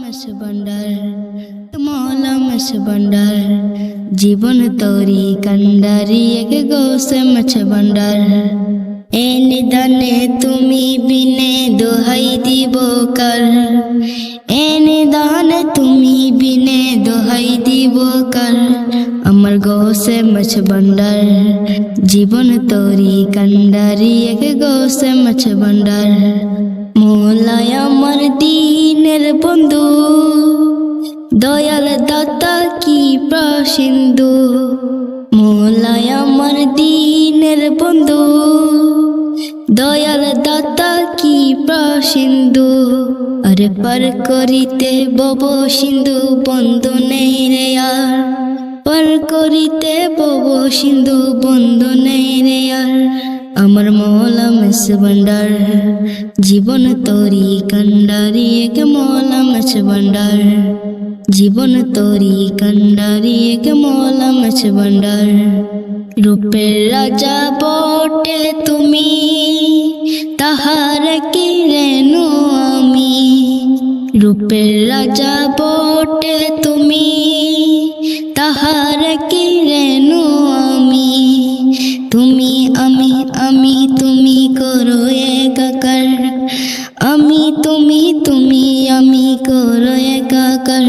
মাছ ভান্ডার মৌলা মাছ ভান্ডার জীবন তরি কান্ডারি এক গোসে মাছ ভান্ডার এ নিদানে তুমি বিনে দোহাই দিব কার এ নিদানে তুমি বিনে দোহাই দিব কার আমার গোসে মাছ ভান্ডার জীবন তরি কান্ডারি এক গোসে মাছ ভান্ডার মৌলায় আমার দিনের বন্ধু দয়াল দাতা কি প্রসিন্ধু মৌলায় আমার দিনের বন্ধু দয়াল দাতা কি প্রসিন্ধু আরে পার করিতে বব সিন্ধু বন্ধু নেই রে আর পার করিতে বব সিন্ধু বন্ধু নেই রে আর আমার মৌলা মাছ ভান্ডার জীবন তরি কান্ডারি এক মৌলা মাছ ভান্ডার জীবন তরি কান্ডারি এক মৌলা মাছ ভান্ডার রূপের রাজা বটে তুমি তাহার কি রেনু আমি রূপের রাজা বটে তুমি তাহার কি রেনু আমি তুমি আমি তুমি করো একাকার আমি তুমি আমি করো একাকার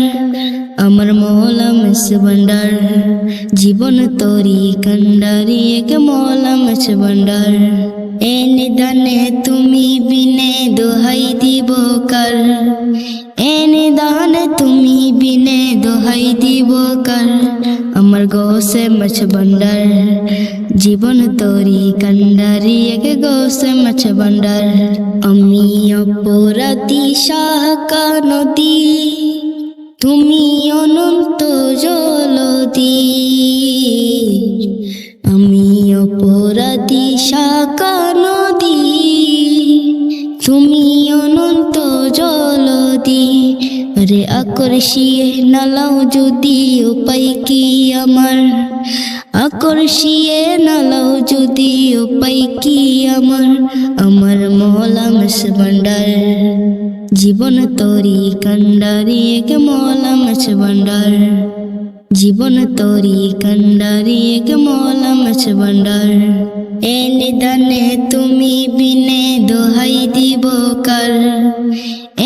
আমার মৌলা মাছ ভান্ডার জীবন তরি কান্ডারি এক মৌলা মাছ ভান্ডার এ নিদানে তুমি বিনে দোহাই দিব কার এ নিদানে তুমি বিনে দোহাই দিব কার আমার গোসে মাছ ভান্ডার জীবন তরি কান্ডারি এক গোসে মাছ ভান্ডার আমি অপরাধী শাখা নদী তুমি অনন্ত জলদি আমি অপরাধী শাখা নদী তুমি অনন্ত জলদি আরে আকর্ষিয়ে নালাও যদি উপায় কি আমার আকর্ষিয়ে নালাও যদি উপায় কি আমার আমার মৌলা মাছ ভান্ডার জীবন তরি কান্ডারি এক মৌলা মাছ ভান্ডার জীবন তরি কান্ডারি এক মৌলা মাছ ভান্ডার এ নিদানে তুমি বিনে দোহাই দিব কার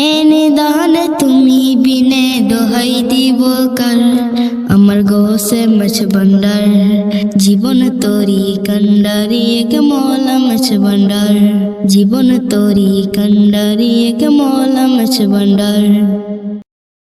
এ নিদানে তুমি বিনে দোহাই দিব কার আমার গোসে মাছ ভান্ডার জীবন তরি কান্ডারি এক মৌলা মাছ ভান্ডার জীবন তরি কান্ডারি এক মৌলা মাছ ভান্ডার